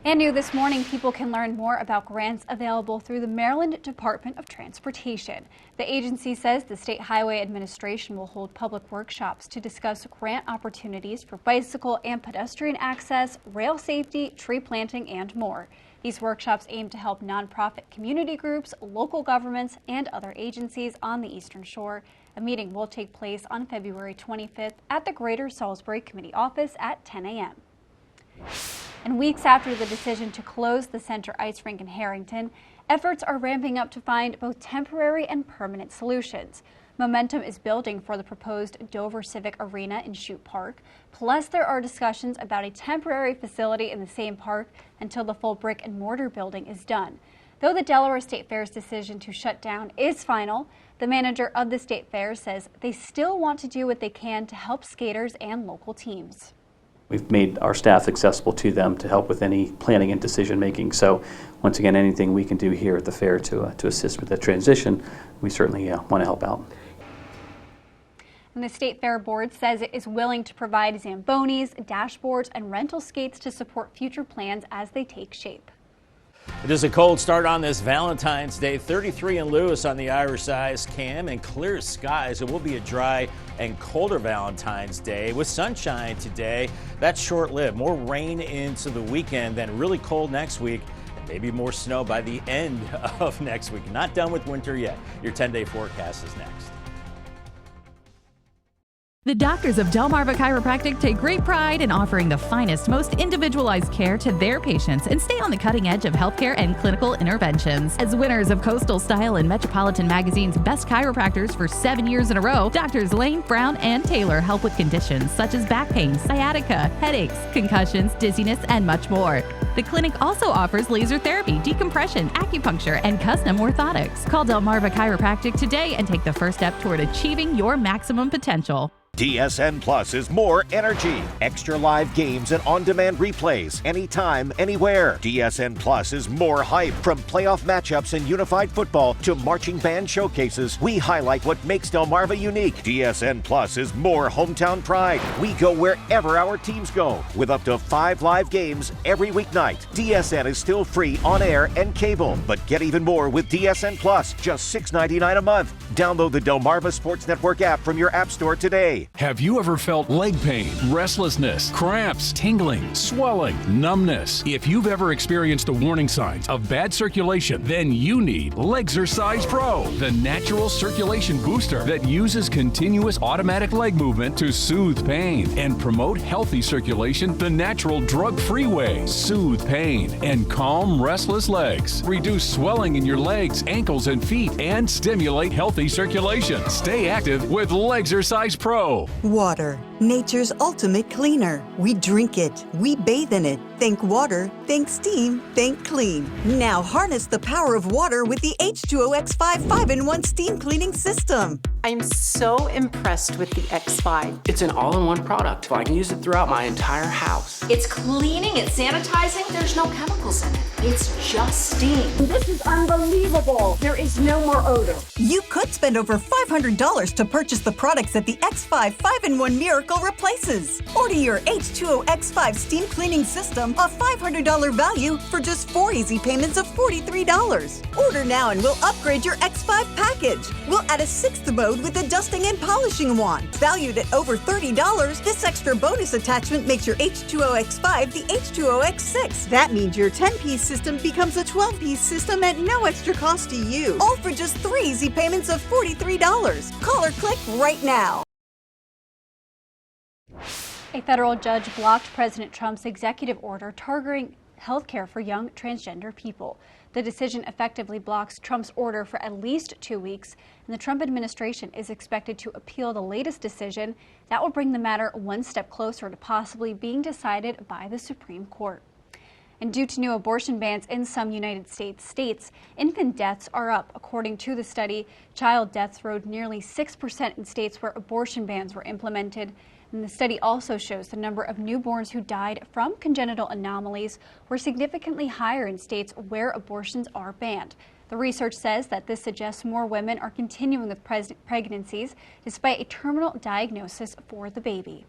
And new this morning, people can learn more about grants available through the Maryland Department of Transportation. The agency says the State Highway Administration will hold public workshops to discuss grant opportunities for bicycle and pedestrian access, rail safety, tree planting, and more. These workshops aim to help nonprofit community groups, local governments, and other agencies on the Eastern Shore. A meeting will take place on February 25th at the Greater Salisbury Committee office at 10 a.m. And weeks after the decision to close the Center Ice Rink in Harrington, efforts are ramping up to find both temporary and permanent solutions. Momentum is building for the proposed Dover Civic Arena in Chute Park. Plus, there are discussions about a temporary facility in the same park until the full brick and mortar building is done. Though the Delaware State Fair's decision to shut down is final, the manager of the State Fair says they still want to do what they can to help skaters and local teams. We've made our staff accessible to them to help with any planning and decision making. So once again, anything we can do here at the fair to assist with the transition, we certainly want to help out. And the State Fair Board says it is willing to provide Zambonis, dashboards, and rental skates to support future plans as they take shape. It is a cold start on this Valentine's Day. 33 in Lewis on the Irish size cam and clear skies. It will be a dry and colder Valentine's Day with sunshine today. That's short-lived. More rain into the weekend, then really cold next week. And maybe more snow by the end of next week. Not done with winter yet. Your 10-day forecast is next. The doctors of Delmarva Chiropractic take great pride in offering the finest, most individualized care to their patients and stay on the cutting edge of healthcare and clinical interventions. As winners of Coastal Style and Metropolitan Magazine's Best Chiropractors for 7 years in a row, Doctors Lane, Brown, and Taylor help with conditions such as back pain, sciatica, headaches, concussions, dizziness, and much more. The clinic also offers laser therapy, decompression, acupuncture, and custom orthotics. Call Delmarva Chiropractic today and take the first step toward achieving your maximum potential. DSN Plus is more energy, extra live games and on-demand replays, anytime, anywhere. DSN Plus is more hype. From playoff matchups in unified football to marching band showcases, we highlight what makes Delmarva unique. DSN Plus is more hometown pride. We go wherever our teams go, with up to 5 live games every weeknight. DSN is still free on air and cable, but get even more with DSN Plus, just $6.99 a month. Download the Delmarva Sports Network app from your app store today. Have you ever felt leg pain, restlessness, cramps, tingling, swelling, numbness? If you've ever experienced the warning signs of bad circulation, then you need Legzercise Pro, the natural circulation booster that uses continuous automatic leg movement to soothe pain and promote healthy circulation the natural drug-free way. Soothe pain and calm restless legs. Reduce swelling in your legs, ankles, and feet and stimulate healthy circulation. Stay active with Legzercise Pro. Pro. Water, nature's ultimate cleaner. We drink it, we bathe in it. Think water, think steam, think clean. Now harness the power of water with the H2O X5 5-in-1 steam cleaning system. I'm so impressed with the X5. It's an all-in-one product. I can use it throughout my entire house. It's cleaning, it's sanitizing, there's no chemicals in it. It's just steam. This is unbelievable. There is no more odor. You could spend over $500 to purchase the products that the X5 5-in-1 Miracle replaces. Order your H2O X5 steam cleaning system, a $500 value, for just 4 easy payments of $43. Order now and we'll upgrade your X5 package. We'll add a 6th mode with a dusting and polishing wand. Valued at over $30, this extra bonus attachment makes your H2O X5 the H2O X6. That means your 10-piece system becomes a 12-piece system at no extra cost to you. All for just 3 easy payments of $43. Call or click right now. A federal judge blocked President Trump's executive order targeting health care for young transgender people. The decision effectively blocks Trump's order for at least 2 weeks, and the Trump administration is expected to appeal the latest decision. That will bring the matter one step closer to possibly being decided by the Supreme Court. And due to new abortion bans in some United States, infant deaths are up. According to the study, child deaths rose nearly 6% in states where abortion bans were implemented. And the study also shows the number of newborns who died from congenital anomalies were significantly higher in states where abortions are banned. The research says that this suggests more women are continuing with pregnancies despite a terminal diagnosis for the baby.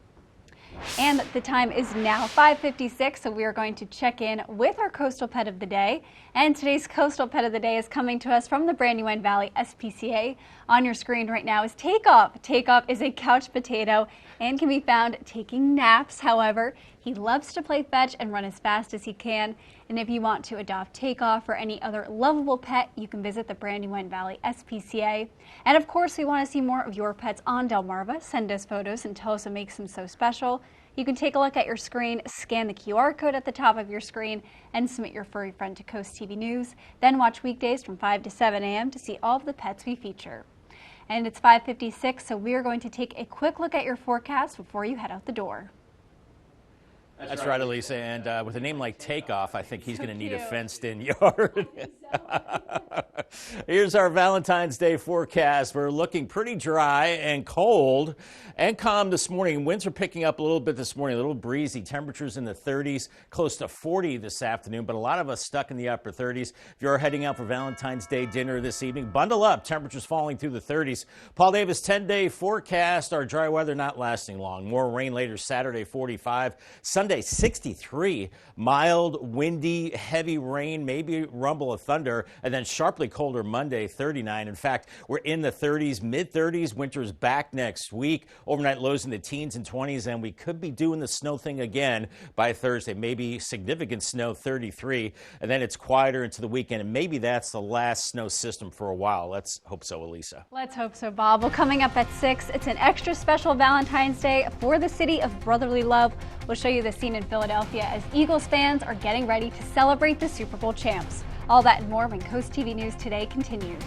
And the time is now 5:56, so we are going to check in with our Coastal Pet of the Day. And today's Coastal Pet of the Day is coming to us from the Brandywine Valley SPCA. On your screen right now is Takeoff. Takeoff is a couch potato and can be found taking naps. However, he loves to play fetch and run as fast as he can. And if you want to adopt Takeoff or any other lovable pet, you can visit the Brandywine Valley SPCA. And of course, we want to see more of your pets on Delmarva. Send us photos and tell us what makes them so special. You can take a look at your screen, scan the QR code at the top of your screen, and submit your furry friend to CoastTV News. Then watch weekdays from 5 to 7 a.m. to see all of the pets we feature. And it's 5:56, so we are going to take a quick look at your forecast before you head out the door. That's right, Elisa, and with a name like Takeoff, I think he's going to need a fenced-in yard. Here's our Valentine's Day forecast. We're looking pretty dry and cold and calm this morning. Winds are picking up a little bit this morning, a little breezy. Temperatures in the 30s, close to 40 this afternoon, but a lot of us stuck in the upper 30s. If you're heading out for Valentine's Day dinner this evening, bundle up. Temperatures falling through the 30s. Paul Davis 10-day forecast. Our dry weather not lasting long. More rain later Saturday, 45. Sunday, 63. Mild, windy, heavy rain, maybe rumble of thunder, and then sharply colder Monday, 39. In fact, we're in the 30s, mid-30s. Winter's back next week. Overnight lows in the teens and 20s, and we could be doing the snow thing again by Thursday. Maybe significant snow, 33, and then it's quieter into the weekend, and maybe that's the last snow system for a while. Let's hope so, Elisa. Let's hope so, Bob. Well, coming up at 6, it's an extra special Valentine's Day for the city of brotherly love. We'll show you the scene in Philadelphia as Eagles fans are getting ready to celebrate the Super Bowl champs. All that and more when Coast TV News Today continues.